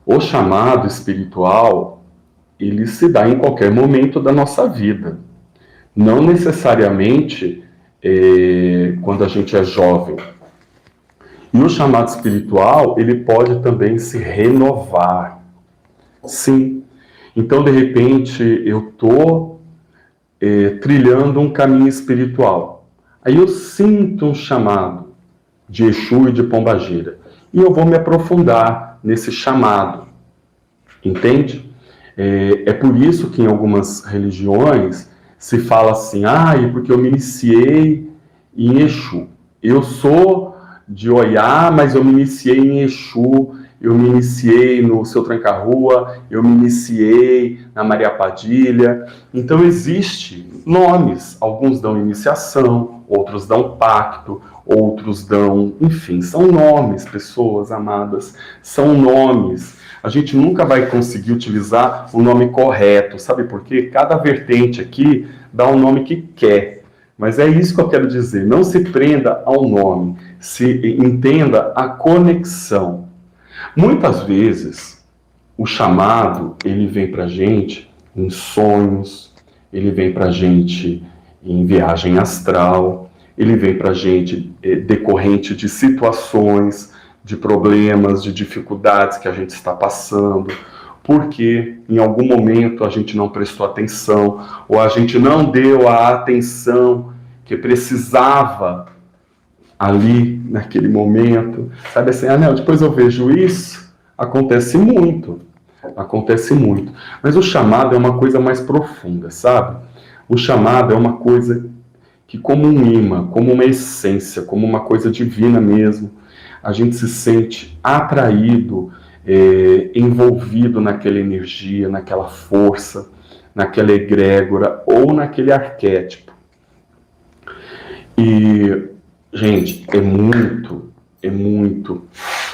O chamado espiritual, ele se dá em qualquer momento da nossa vida. Não necessariamente quando a gente é jovem. E o chamado espiritual, ele pode também se renovar. Sim. Então, de repente, eu estou trilhando um caminho espiritual. Aí eu sinto um chamado de Exu e de Pombagira. E eu vou me aprofundar nesse chamado. Entende? É por isso que em algumas religiões se fala assim, porque eu me iniciei em Exu. Eu sou de Oiá, mas eu me iniciei em Exu, eu me iniciei no Seu Tranca-Rua, eu me iniciei na Maria Padilha. Então existem nomes, alguns dão iniciação, outros dão pacto, outros dão, enfim, são nomes, pessoas amadas, são nomes. A gente nunca vai conseguir utilizar o nome correto, sabe por quê? Cada vertente aqui dá o nome que quer. Mas é isso que eu quero dizer, não se prenda ao nome, se entenda a conexão. Muitas vezes, o chamado, ele vem pra gente em sonhos, ele vem pra gente em viagem astral, ele vem pra gente decorrente de situações, de problemas, de dificuldades que a gente está passando, porque em algum momento a gente não prestou atenção, ou a gente não deu a atenção que precisava ali, naquele momento. Sabe assim, depois eu vejo isso. Acontece muito. Acontece muito. Mas o chamado é uma coisa mais profunda, sabe? O chamado é uma coisa que, como um imã, como uma essência, como uma coisa divina mesmo, a gente se sente atraído, envolvido naquela energia, naquela força, naquela egrégora ou naquele arquétipo. E, gente, é muito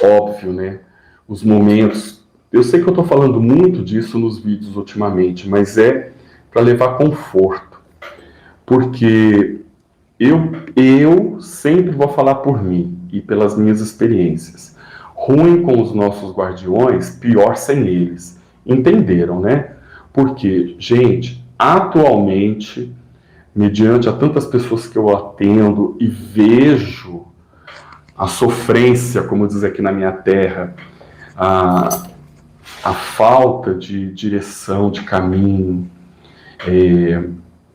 óbvio, né? Os momentos. Eu sei que eu estou falando muito disso nos vídeos ultimamente, mas é para levar conforto. Porque eu sempre vou falar por mim e pelas minhas experiências. Ruim com os nossos guardiões, pior sem eles. Entenderam, né? Porque, gente, atualmente, mediante a tantas pessoas que eu atendo e vejo a sofrência, como diz aqui na minha terra, a falta de direção, de caminho,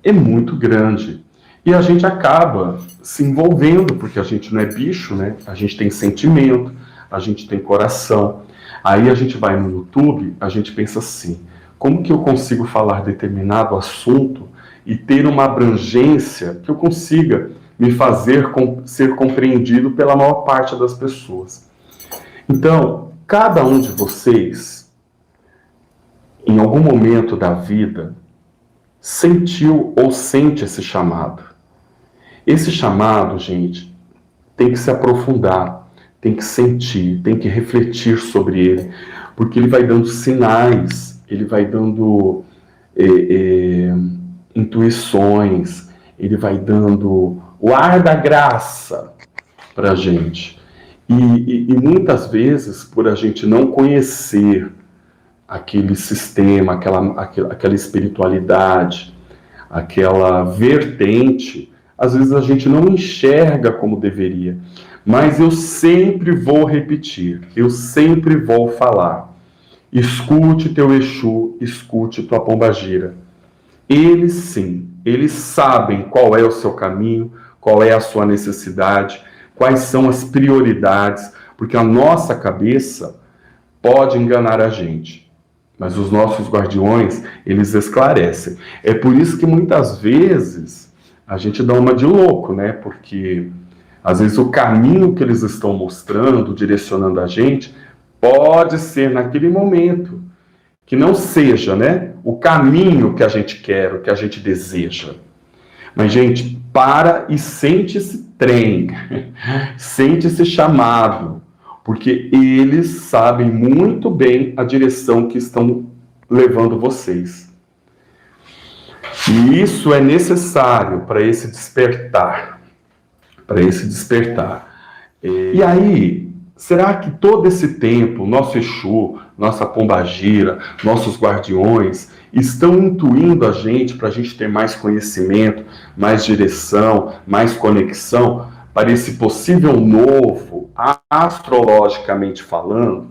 é muito grande. E a gente acaba se envolvendo, porque a gente não é bicho, né? A gente tem sentimento, a gente tem coração. Aí a gente vai no YouTube, a gente pensa assim, como que eu consigo falar determinado assunto e ter uma abrangência que eu consiga me fazer ser compreendido pela maior parte das pessoas. Então, cada um de vocês, em algum momento da vida, sentiu ou sente esse chamado. Esse chamado, gente, tem que se aprofundar, tem que sentir, tem que refletir sobre ele, porque ele vai dando sinais, ele vai dando intuições, ele vai dando o ar da graça para a gente. E muitas vezes, por a gente não conhecer aquele sistema, aquela espiritualidade, aquela vertente, às vezes a gente não enxerga como deveria. Mas eu sempre vou repetir, eu sempre vou falar. Escute teu Exu, escute tua Pombagira. Eles sim, eles sabem qual é o seu caminho, qual é a sua necessidade, quais são as prioridades, porque a nossa cabeça pode enganar a gente, mas os nossos guardiões, eles esclarecem. É por isso que muitas vezes a gente dá uma de louco, né? Porque às vezes o caminho que eles estão mostrando, direcionando a gente, pode ser naquele momento que não seja, né, o caminho que a gente quer, o que a gente deseja. Mas, gente, para e sente esse trem, sente esse chamado, porque eles sabem muito bem a direção que estão levando vocês. E isso é necessário para esse despertar, E aí, será que todo esse tempo, nosso Exu, nossa pombagira, nossos guardiões, estão intuindo a gente para a gente ter mais conhecimento, mais direção, mais conexão para esse possível novo, astrologicamente falando,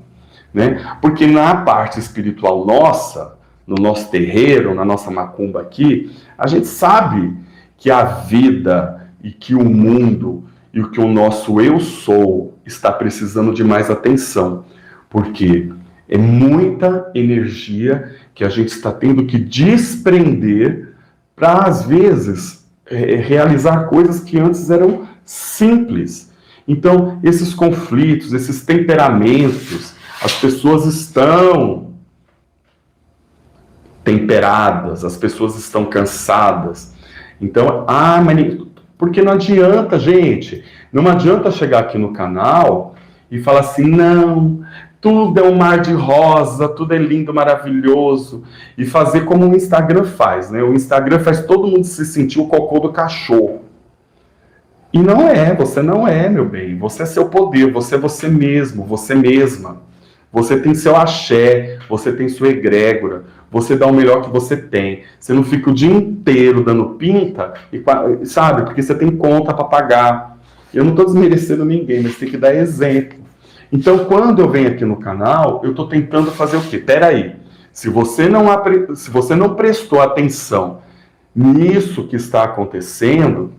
né? Porque na parte espiritual nossa, no nosso terreiro, na nossa macumba aqui, a gente sabe que a vida e que o mundo e o que o nosso eu sou está precisando de mais atenção, porque é muita energia que a gente está tendo que desprender para, às vezes, realizar coisas que antes eram simples. Então, esses conflitos, esses temperamentos, as pessoas estão temperadas, as pessoas estão cansadas. Então, porque não adianta, gente, não adianta chegar aqui no canal e falar assim, não, tudo é um mar de rosa, tudo é lindo, maravilhoso, e fazer como o Instagram faz, né? O Instagram faz todo mundo se sentir o cocô do cachorro. E você não é, meu bem, você é seu poder, você é você mesmo, você mesma. Você tem seu axé, você tem sua egrégora, você dá o melhor que você tem. Você não fica o dia inteiro dando pinta, sabe? Porque você tem conta para pagar. Eu não estou desmerecendo ninguém, mas tem que dar exemplo. Então, quando eu venho aqui no canal, eu estou tentando fazer o quê? Peraí, se você não prestou atenção nisso que está acontecendo,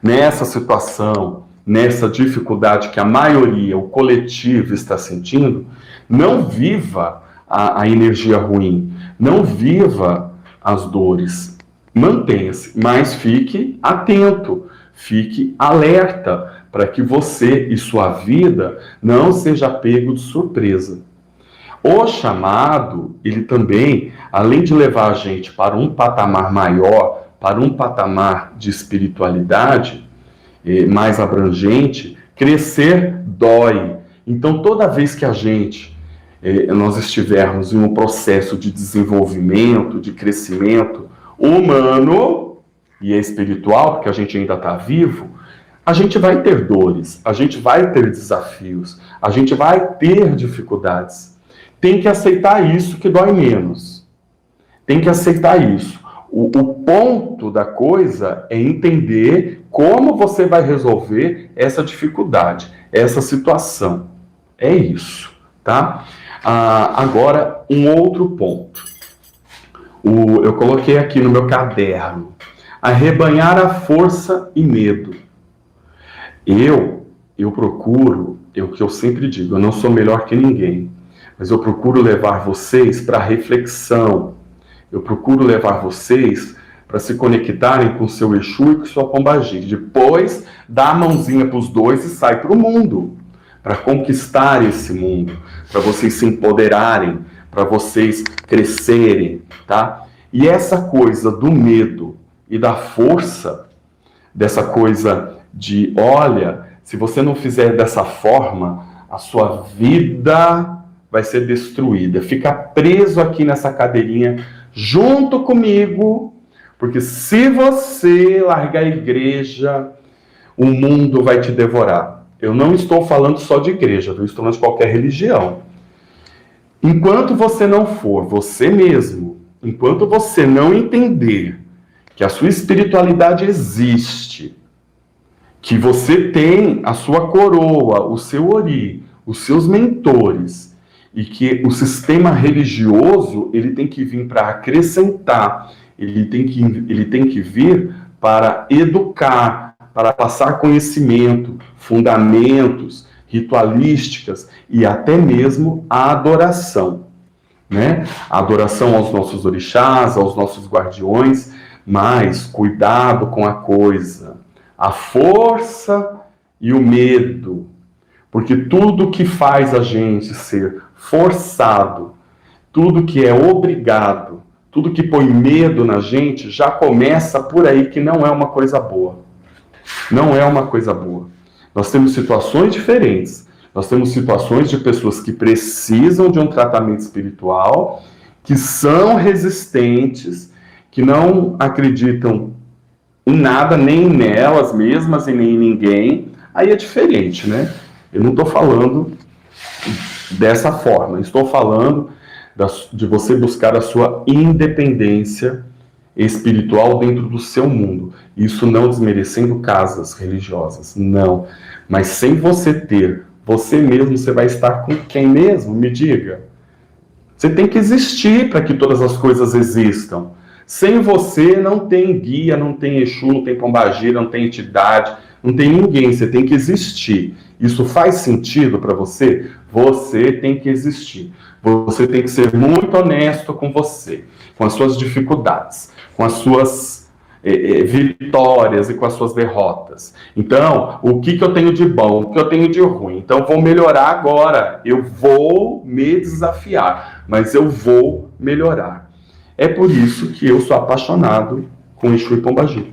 nessa situação, nessa dificuldade que a maioria, o coletivo está sentindo, não viva a energia ruim, não viva as dores, mantenha-se, mas fique atento, fique alerta, para que você e sua vida não seja pego de surpresa. O chamado, ele também, além de levar a gente para um patamar maior, para um patamar de espiritualidade mais abrangente, crescer dói. Então, toda vez que nós estivermos em um processo de desenvolvimento, de crescimento humano e espiritual, porque a gente ainda está vivo, a gente vai ter dores, a gente vai ter desafios, a gente vai ter dificuldades. Tem que aceitar isso que dói menos. Tem que aceitar isso. O ponto da coisa é entender como você vai resolver essa dificuldade, essa situação. É isso, tá? Agora, um outro ponto. Eu coloquei aqui no meu caderno. Arrebanhar a força e medo. Eu procuro, o que eu sempre digo, eu não sou melhor que ninguém, mas eu procuro levar vocês para a reflexão. Eu procuro levar vocês para se conectarem com o seu Exu e com sua Pombagira. Depois, dá a mãozinha para os dois e sai para o mundo, para conquistar esse mundo, para vocês se empoderarem, para vocês crescerem, tá? E essa coisa do medo e da força, dessa coisa de, olha, se você não fizer dessa forma, a sua vida vai ser destruída. Fica preso aqui nessa cadeirinha junto comigo, porque se você largar a igreja, o mundo vai te devorar. Eu não estou falando só de igreja, eu estou falando de qualquer religião. Enquanto você não for você mesmo, enquanto você não entender que a sua espiritualidade existe, que você tem a sua coroa, o seu ori, os seus mentores, e que o sistema religioso ele tem que vir para acrescentar, ele tem que vir para educar, para passar conhecimento, fundamentos, ritualísticas e até mesmo a adoração, né? A adoração aos nossos orixás, aos nossos guardiões, mas cuidado com a coisa, a força e o medo, porque tudo que faz a gente ser forçado, tudo que é obrigado, tudo que põe medo na gente, já começa por aí que não é uma coisa boa. Não é uma coisa boa. Nós temos situações diferentes. Nós temos situações de pessoas que precisam de um tratamento espiritual, que são resistentes, que não acreditam em nada, nem nelas mesmas e nem em ninguém. Aí é diferente, né? Eu não estou falando dessa forma. Estou falando de você buscar a sua independência espiritual dentro do seu mundo. Isso não desmerecendo casas religiosas, não. Mas sem você ter você mesmo, você vai estar com quem mesmo? Me diga. Você tem que existir para que todas as coisas existam. Sem você não tem guia, não tem Exu, não tem Pombagira, não tem entidade, não tem ninguém. Você tem que existir. Isso faz sentido para você? Você tem que existir. Você tem que ser muito honesto com você, com as suas dificuldades, com as suas vitórias e com as suas derrotas. Então, o que eu tenho de bom, o que eu tenho de ruim? Então, vou melhorar agora. Eu vou me desafiar, mas eu vou melhorar. É por isso que eu sou apaixonado com Exu e Pombagira.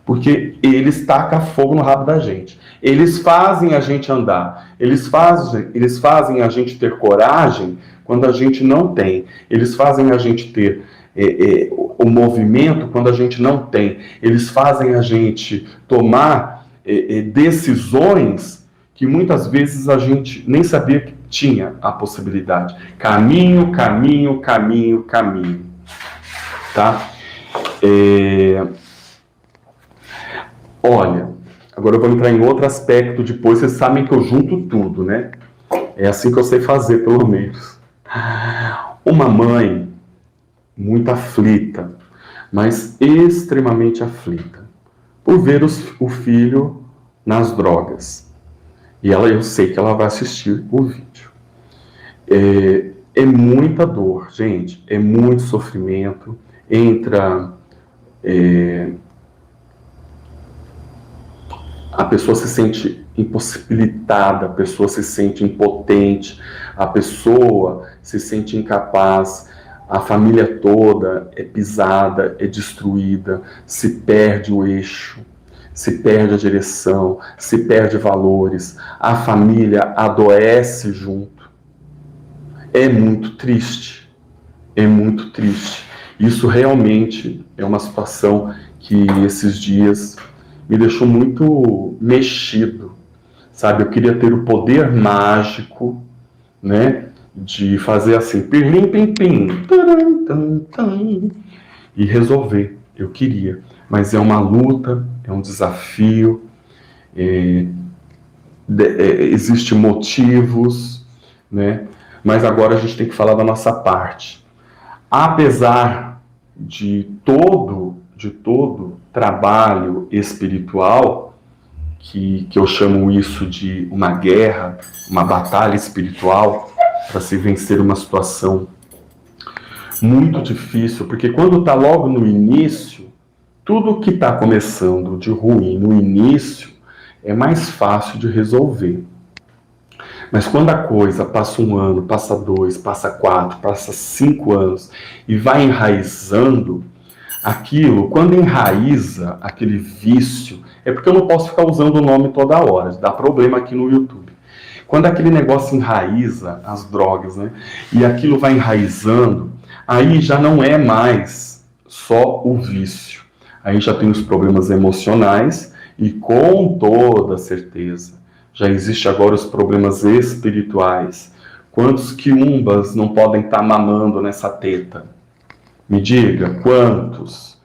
Porque eles tacam fogo no rabo da gente. Eles fazem a gente andar. Eles fazem a gente ter coragem quando a gente não tem. Eles fazem a gente ter o movimento quando a gente não tem. Eles fazem a gente tomar decisões que muitas vezes a gente nem sabia que tinha a possibilidade. Caminho, caminho, caminho, caminho. Tá? Olha, agora eu vou entrar em outro aspecto depois. Vocês sabem que eu junto tudo, né? É assim que eu sei fazer, pelo menos. Uma mãe muito aflita, mas extremamente aflita, por ver o filho nas drogas. E eu sei que ela vai assistir o vídeo. É muita dor, gente, é muito sofrimento. A pessoa se sente impossibilitada, a pessoa se sente impotente, a pessoa se sente incapaz, a família toda é pisada, é destruída, se perde o eixo, se perde a direção, se perde valores, a família adoece junto. É muito triste, é muito triste. Isso realmente é uma situação que esses dias me deixou muito mexido, sabe? Eu queria ter o poder mágico, né, de fazer assim, pirlim, pim, pim, taran, tan, tan, e resolver. Eu queria, mas é uma luta, é um desafio, existem motivos, né? Mas agora a gente tem que falar da nossa parte. Apesar de todo trabalho espiritual, que eu chamo isso de uma guerra, uma batalha espiritual, para se vencer uma situação muito difícil, porque quando está logo no início, tudo que está começando de ruim no início é mais fácil de resolver. Mas quando a coisa passa 1 ano, passa 2, passa 4, passa 5 anos e vai enraizando, aquilo, quando enraiza aquele vício, é porque eu não posso ficar usando o nome toda hora, dá problema aqui no YouTube. Quando aquele negócio enraiza, as drogas, né? E aquilo vai enraizando, aí já não é mais só o vício. Aí já tem os problemas emocionais e com toda certeza já existe agora os problemas espirituais. Quantos quiumbas não podem estar mamando nessa teta? Me diga, quantos?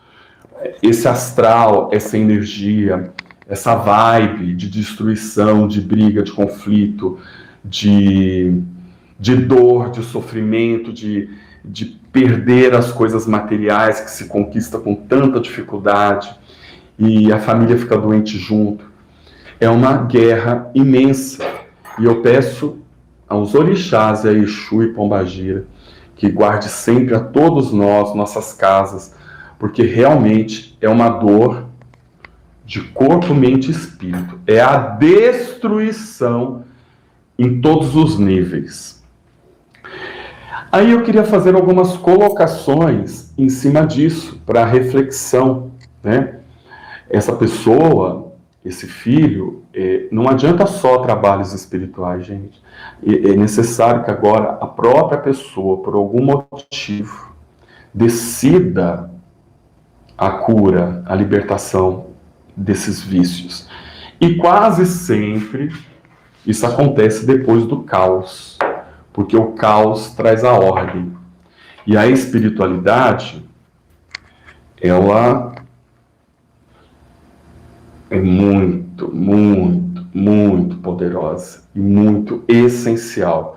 Esse astral, essa energia, essa vibe de destruição, de briga, de conflito, de dor, de sofrimento, de perder as coisas materiais que se conquista com tanta dificuldade e a família fica doente junto. É uma guerra imensa. E eu peço aos orixás, a Exu e Pombagira, que guarde sempre a todos nós, nossas casas, porque realmente é uma dor de corpo, mente e espírito. É a destruição em todos os níveis. Aí eu queria fazer algumas colocações em cima disso, para reflexão, né? Essa pessoa, esse filho, não adianta só trabalhos espirituais, gente. É necessário que agora a própria pessoa, por algum motivo, decida a cura, a libertação desses vícios. E quase sempre isso acontece depois do caos. porque o caos traz a ordem. E a espiritualidade, ela é muito, muito, muito poderosa e muito essencial.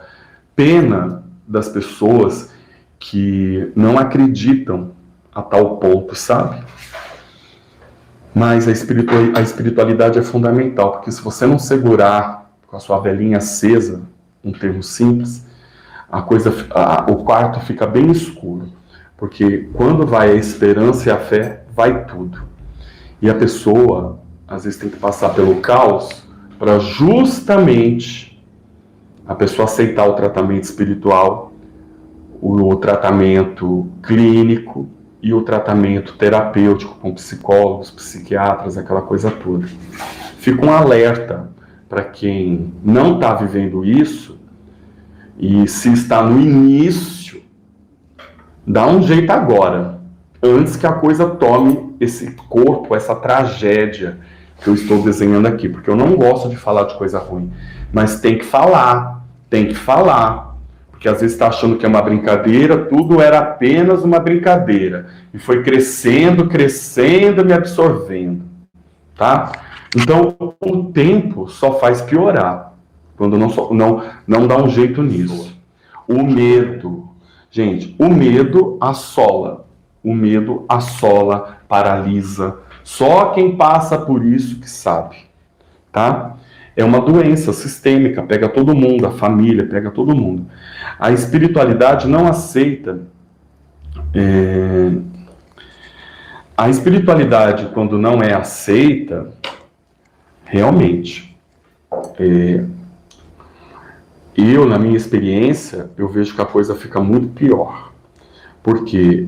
Pena das pessoas que não acreditam a tal ponto, sabe? Mas a espiritualidade é fundamental, porque se você não segurar com a sua velinha acesa, um termo simples, o quarto fica bem escuro, porque quando vai a esperança e a fé, vai tudo. E a pessoa, às vezes, tem que passar pelo caos para justamente a pessoa aceitar o tratamento espiritual, o tratamento clínico e o tratamento terapêutico com psicólogos, psiquiatras, aquela coisa toda. Fica um alerta para quem não está vivendo isso e se está no início, dá um jeito agora, antes que a coisa tome esse corpo, essa tragédia que eu estou desenhando aqui, porque eu não gosto de falar de coisa ruim, mas tem que falar, porque às vezes está achando que é uma brincadeira, tudo era apenas uma brincadeira, e foi crescendo, me absorvendo, tá? Então, o tempo só faz piorar, quando não dá um jeito nisso. O medo, gente, o medo assola, paralisa, só quem passa por isso que sabe, tá? É uma doença sistêmica, pega todo mundo, a família, pega todo mundo. A espiritualidade não aceita. A espiritualidade, quando não é aceita, realmente, na minha experiência, eu vejo que a coisa fica muito pior. Porque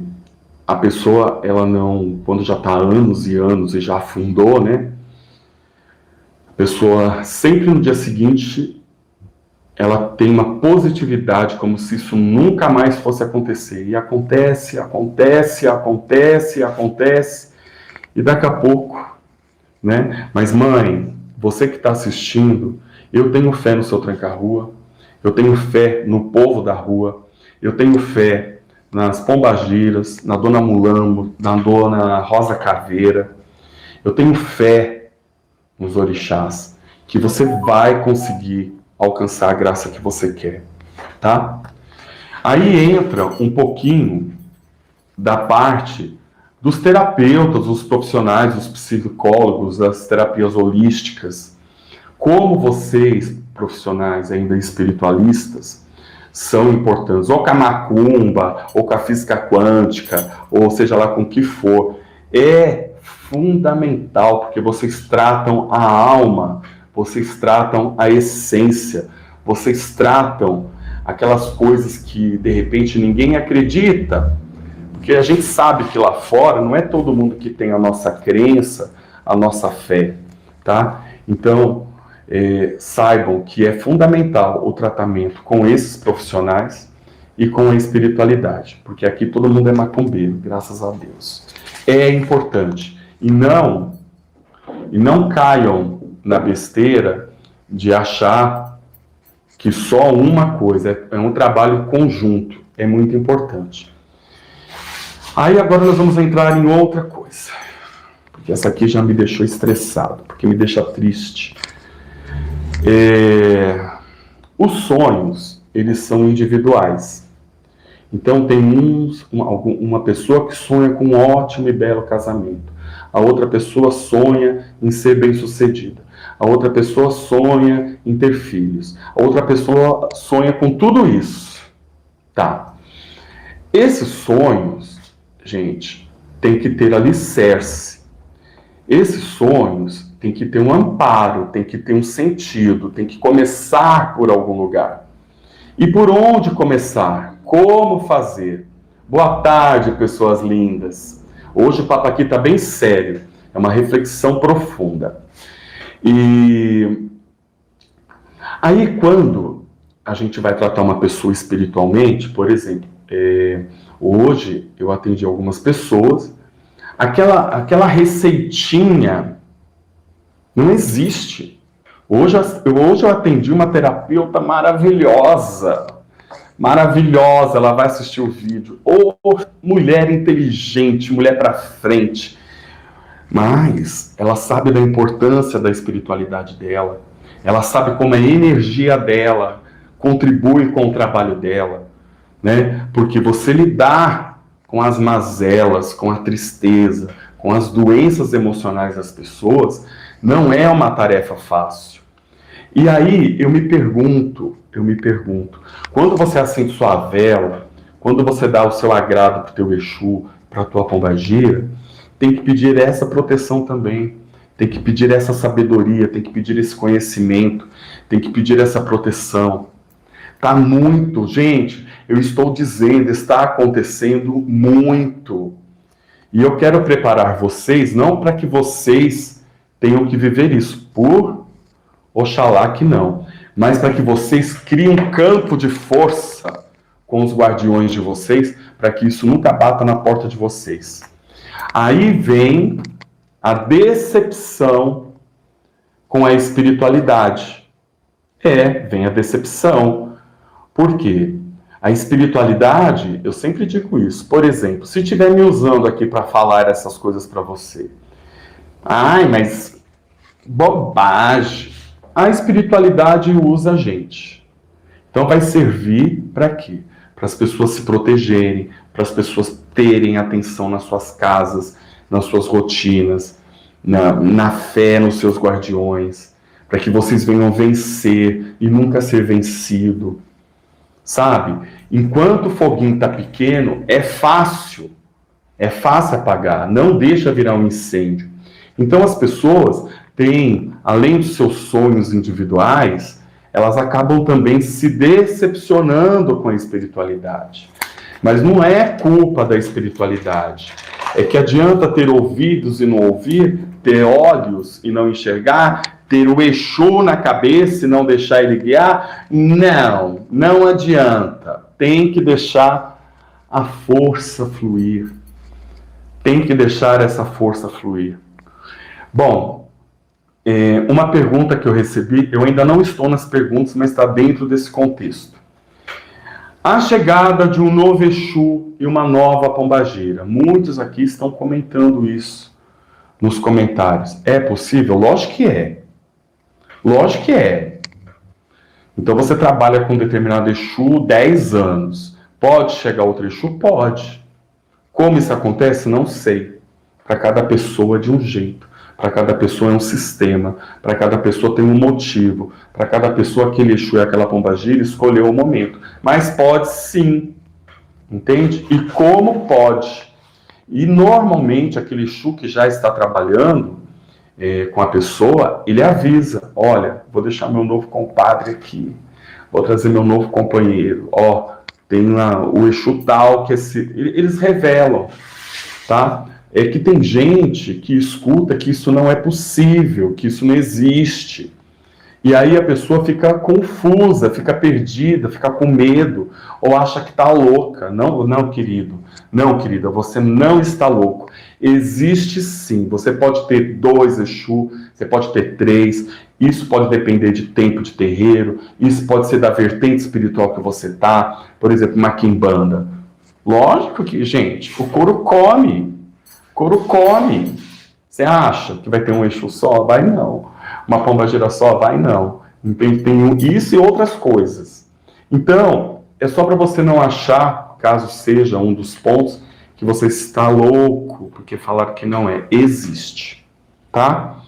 a pessoa, ela não, quando já está há anos e anos e já afundou, né? A pessoa, sempre no dia seguinte, ela tem uma positividade, como se isso nunca mais fosse acontecer. E acontece, e daqui a pouco, né? Mas mãe, você que está assistindo, eu tenho fé no seu tranca-rua, eu tenho fé no povo da rua, eu tenho fé nas pombagiras, na Dona Mulambo, na Dona Rosa Caveira, eu tenho fé nos orixás, que você vai conseguir alcançar a graça que você quer, tá? Aí entra um pouquinho da parte dos terapeutas, dos profissionais, dos psicólogos, das terapias holísticas. Como vocês, profissionais ainda espiritualistas, são importantes, ou com a macumba, ou com a física quântica, ou seja lá com o que for, é fundamental, porque vocês tratam a alma, vocês tratam a essência, vocês tratam aquelas coisas que de repente ninguém acredita, porque a gente sabe que lá fora não é todo mundo que tem a nossa crença, a nossa fé, tá? Então, saibam que é fundamental o tratamento com esses profissionais e com a espiritualidade, porque aqui todo mundo é macumbeiro, graças a Deus. É importante. E não caiam na besteira de achar que só uma coisa, é um trabalho conjunto, é muito importante. Aí agora nós vamos entrar em outra coisa, porque essa aqui já me deixou estressado, porque me deixa triste. Os sonhos, eles são individuais. Então tem uma pessoa que sonha com um ótimo e belo casamento. A outra pessoa sonha em ser bem-sucedida. A outra pessoa sonha em ter filhos. A outra pessoa sonha com tudo isso. Tá. Esses sonhos, gente, tem que ter alicerce. Esses sonhos tem que ter um amparo, tem que ter um sentido, tem que começar por algum lugar. E por onde começar? Como fazer? Boa tarde, pessoas lindas. Hoje o papo aqui está bem sério, é uma reflexão profunda. E aí quando a gente vai tratar uma pessoa espiritualmente, por exemplo, hoje eu atendi algumas pessoas, aquela receitinha não existe. Hoje eu atendi uma terapeuta maravilhosa, maravilhosa, ela vai assistir o vídeo. Ou mulher inteligente, mulher para frente. Mas ela sabe da importância da espiritualidade dela. Ela sabe como a energia dela contribui com o trabalho dela, né? Porque você lidar com as mazelas, com a tristeza, com as doenças emocionais das pessoas, não é uma tarefa fácil. E aí eu me pergunto, quando você acende sua vela, quando você dá o seu agrado para o teu Exu, para a tua pombagira, tem que pedir essa proteção também, tem que pedir essa sabedoria, tem que pedir esse conhecimento, tem que pedir essa proteção. Tá muito, gente, eu estou dizendo, está acontecendo muito. E eu quero preparar vocês, não para que vocês tenham que viver isso, por Oxalá que não, mas para que vocês criem um campo de força com os guardiões de vocês, para que isso nunca bata na porta de vocês. Aí vem a decepção com a espiritualidade. Vem a decepção. Por quê? A espiritualidade, eu sempre digo isso. Por exemplo, se estiver me usando aqui para falar essas coisas para você. Ai, mas bobagem. A espiritualidade usa a gente. Então vai servir para quê? Para as pessoas se protegerem, para as pessoas terem atenção nas suas casas, nas suas rotinas, na fé nos seus guardiões, para que vocês venham vencer e nunca ser vencido. Sabe? Enquanto o foguinho está pequeno, é fácil apagar, não deixa virar um incêndio. Então as pessoas têm, além dos seus sonhos individuais, elas acabam também se decepcionando com a espiritualidade. Mas não é culpa da espiritualidade. É que adianta ter ouvidos e não ouvir, ter olhos e não enxergar, ter o Exu na cabeça e não deixar ele guiar? Não adianta. Tem que deixar a força fluir. Tem que deixar essa força fluir. Bom, uma pergunta que eu recebi, eu ainda não estou nas perguntas, mas está dentro desse contexto. A chegada de um novo Exu e uma nova pombagira. Muitos aqui estão comentando isso nos comentários. É possível? Lógico que é. Lógico que é. Então você trabalha com um determinado Exu 10 anos. Pode chegar outro Exu? Pode. Como isso acontece? Não sei. Para cada pessoa de um jeito. Para cada pessoa é um sistema. Para cada pessoa tem um motivo. Para cada pessoa aquele Exu e aquela pombagira escolheu o momento. Mas pode sim. Entende? E como pode? E normalmente aquele Exu que já está trabalhando com a pessoa, ele avisa: olha, vou deixar meu novo compadre aqui. Vou trazer meu novo companheiro. Tem o Exu tal que eles revelam, tá? É que tem gente que escuta que isso não é possível, que isso não existe. E aí a pessoa fica confusa, fica perdida, fica com medo, ou acha que está louca. Não, querido. Não, querida, você não está louco. Existe sim. Você pode ter 2 Exu, você pode ter 3. Isso pode depender de tempo de terreiro. Isso pode ser da vertente espiritual que você está. Por exemplo, uma quimbanda. Lógico que, gente, o couro come. Couro come. Você acha que vai ter um Exu só? Vai não. Uma pombagira só? Vai não. Tem isso e outras coisas. Então, é só para você não achar, caso seja um dos pontos, que você está louco, porque falaram que não é. Existe. Tá?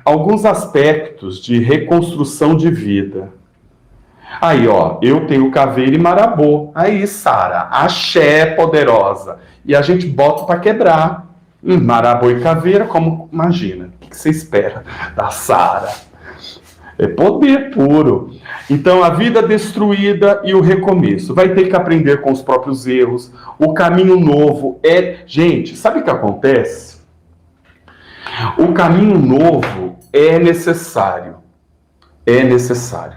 Alguns aspectos de reconstrução de vida. Aí, eu tenho caveira e marabô. Aí, Sara, axé poderosa. E a gente bota para quebrar. Marabô e caveira, como imagina? O que você espera da Sara? É poder puro. Então, a vida destruída e o recomeço. Vai ter que aprender com os próprios erros. O caminho novo é... Gente, sabe o que acontece? O caminho novo é necessário. É necessário.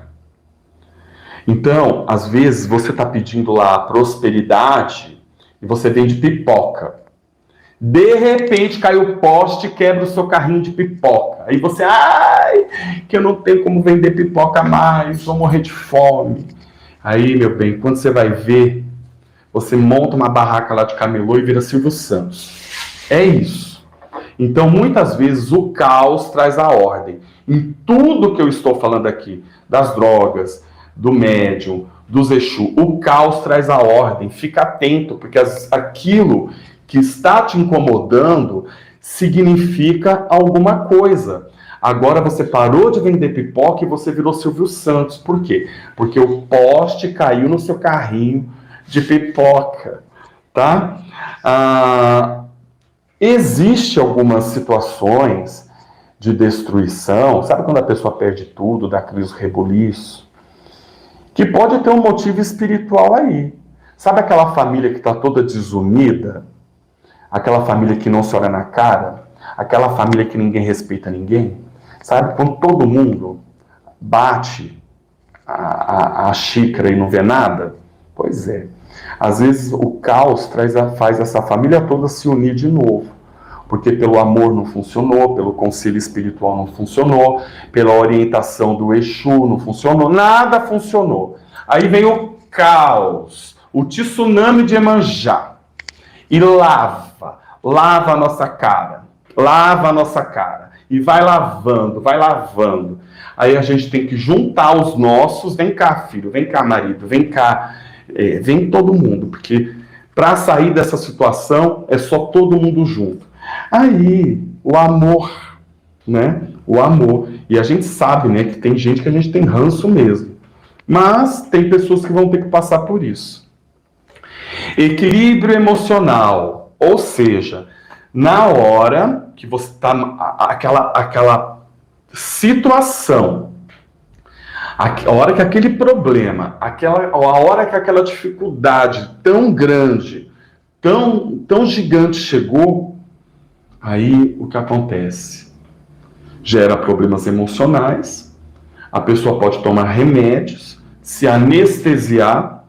Então, às vezes, você está pedindo lá a prosperidade e você vende pipoca. De repente, cai o poste e quebra o seu carrinho de pipoca. Aí você, que eu não tenho como vender pipoca mais, vou morrer de fome. Aí, meu bem, quando você vai ver, você monta uma barraca lá de camelô e vira Silvio Santos. É isso. Então, muitas vezes, o caos traz a ordem. Em tudo que eu estou falando aqui, das drogas, do médium, dos Exu, o caos traz a ordem. Fica atento, porque aquilo que está te incomodando significa alguma coisa. Agora você parou de vender pipoca e você virou Silvio Santos. Por quê? Porque o poste caiu no seu carrinho de pipoca, tá? Existe algumas situações de destruição, sabe quando a pessoa perde tudo, dá crise rebuliço? Que pode ter um motivo espiritual aí. Sabe aquela família que está toda desunida? Aquela família que não se olha na cara? Aquela família que ninguém respeita ninguém? Sabe, quando todo mundo bate a xícara e não vê nada? Pois é. Às vezes o caos faz essa família toda se unir de novo. Porque pelo amor não funcionou, pelo conselho espiritual não funcionou, pela orientação do Exu não funcionou, nada funcionou. Aí vem o caos, o tsunami de Iemanjá, e lava a nossa cara, e vai lavando. Aí a gente tem que juntar os nossos, vem cá filho, vem cá marido, vem cá, vem todo mundo, porque para sair dessa situação é só todo mundo junto. Aí, o amor, né? O amor. E a gente sabe, né, que tem gente que a gente tem ranço mesmo. Mas tem pessoas que vão ter que passar por isso. Equilíbrio emocional. Ou seja, na hora que você está aquela situação, a hora que aquele problema, a hora que aquela dificuldade tão grande, tão gigante chegou, aí o que acontece? Gera problemas emocionais, a pessoa pode tomar remédios, se anestesiar,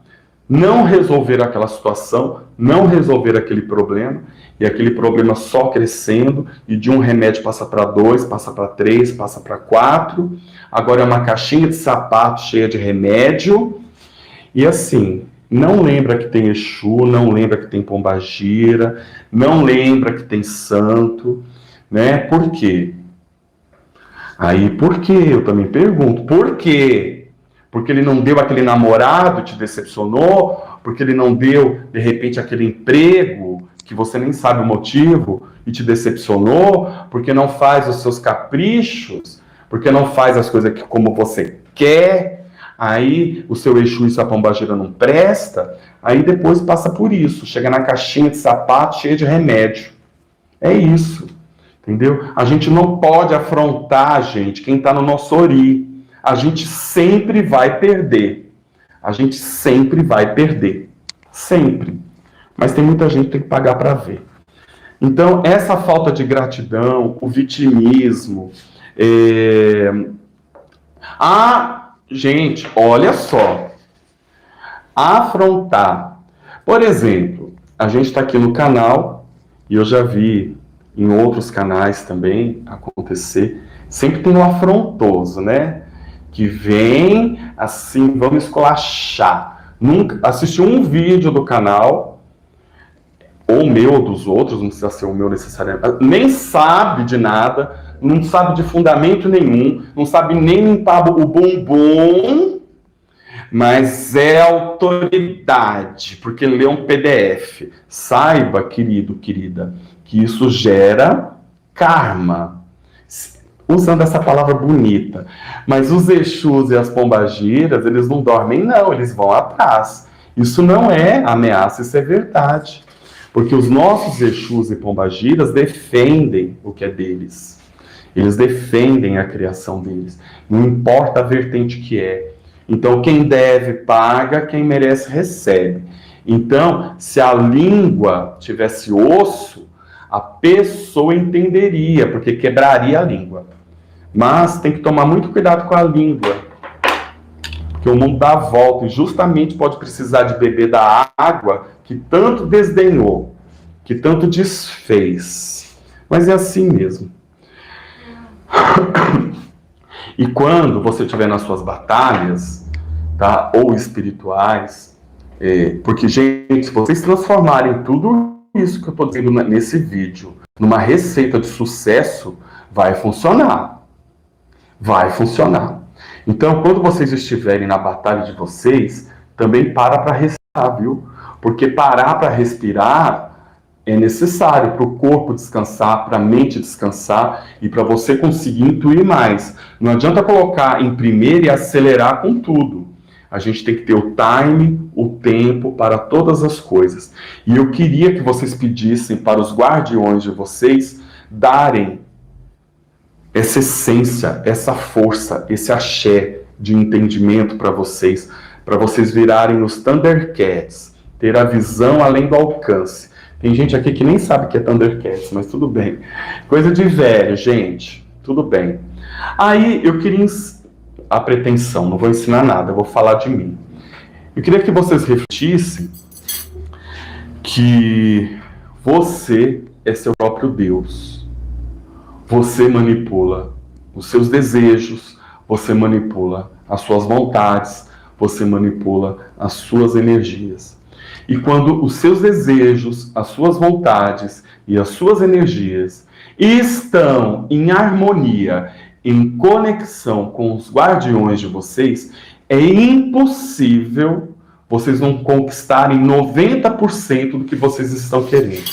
não resolver aquela situação, não resolver aquele problema, e aquele problema só crescendo, e de um remédio passa para 2, passa para 3, passa para 4, agora é uma caixinha de sapato cheia de remédio, e assim, não lembra que tem Exu, não lembra que tem pombagira, não lembra que tem santo, né? Por quê? Aí, por quê? Eu também pergunto, por quê? Porque ele não deu aquele namorado, te decepcionou? Porque ele não deu, de repente, aquele emprego que você nem sabe o motivo e te decepcionou? Porque não faz os seus caprichos? Porque não faz as coisas como você quer? Aí o seu Exu e sua pombagira não presta, aí depois passa por isso, chega na caixinha de sapato cheia de remédio. É isso, entendeu? A gente não pode afrontar, gente, quem está no nosso ori. A gente sempre vai perder. A gente sempre vai perder. Sempre. Mas tem muita gente que tem que pagar para ver. Então, essa falta de gratidão, o vitimismo, gente, olha só, afrontar. Por exemplo, a gente está aqui no canal, e eu já vi em outros canais também acontecer, sempre tem um afrontoso, né? Que vem assim, vamos esculachar. Nunca assistiu um vídeo do canal, ou meu ou dos outros, não precisa ser o meu necessariamente, nem sabe de nada, não sabe de fundamento nenhum, não sabe nem limpar o bumbum, mas é autoridade, porque lê um PDF. Saiba, querido, querida, que isso gera karma. Usando essa palavra bonita. Mas os Exus e as pombagiras, eles não dormem, não, eles vão atrás. Isso não é ameaça, isso é verdade. Porque os nossos Exus e pombagiras defendem o que é deles. Eles defendem a criação deles. Não importa a vertente que é. Então, quem deve, paga. Quem merece, recebe. Então, se a língua tivesse osso, a pessoa entenderia, porque quebraria a língua. Mas tem que tomar muito cuidado com a língua. Porque o mundo dá a volta. E justamente pode precisar de beber da água que tanto desdenhou, que tanto desfez. Mas é assim mesmo. E quando você estiver nas suas batalhas, tá? Ou espirituais, porque, gente, se vocês transformarem tudo isso que eu estou dizendo nesse vídeo numa receita de sucesso, vai funcionar. Vai funcionar. Então, quando vocês estiverem na batalha de vocês, também para respirar, viu? Porque parar para respirar é necessário para o corpo descansar, para a mente descansar e para você conseguir intuir mais. Não adianta colocar em primeiro e acelerar com tudo. A gente tem que ter o time, o tempo para todas as coisas. E eu queria que vocês pedissem para os guardiões de vocês darem essa essência, essa força, esse axé de entendimento para vocês virarem os Thundercats, ter a visão além do alcance. Tem gente aqui que nem sabe o que é Thundercats, mas tudo bem. Coisa de velho, gente. Tudo bem. Aí eu queria a pretensão, não vou ensinar nada, eu vou falar de mim. Eu queria que vocês refletissem que você é seu próprio Deus. Você manipula os seus desejos, você manipula as suas vontades, você manipula as suas energias. E quando os seus desejos, as suas vontades e as suas energias estão em harmonia, em conexão com os guardiões de vocês, é impossível vocês não conquistarem 90% do que vocês estão querendo.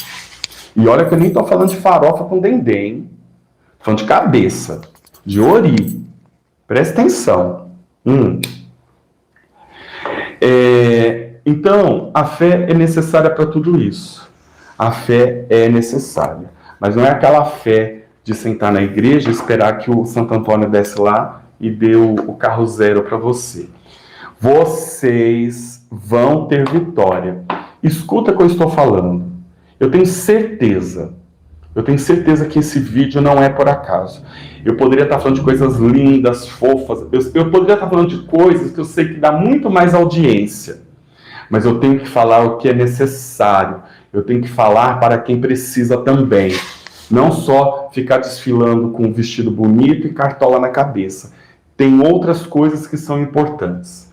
E olha que eu nem estou falando de farofa com dendê, hein? Falando de cabeça, de ori. Presta atenção. Então, a fé é necessária para tudo isso. A fé é necessária. Mas não é aquela fé de sentar na igreja e esperar que o Santo Antônio desce lá e dê o carro zero para você. Vocês vão ter vitória. Escuta o que eu estou falando. Eu tenho certeza que esse vídeo não é por acaso. Eu poderia estar falando de coisas lindas, fofas. Eu poderia estar falando de coisas que eu sei que dá muito mais audiência. Mas eu tenho que falar o que é necessário. Eu tenho que falar para quem precisa também. Não só ficar desfilando com um vestido bonito e cartola na cabeça. Tem outras coisas que são importantes.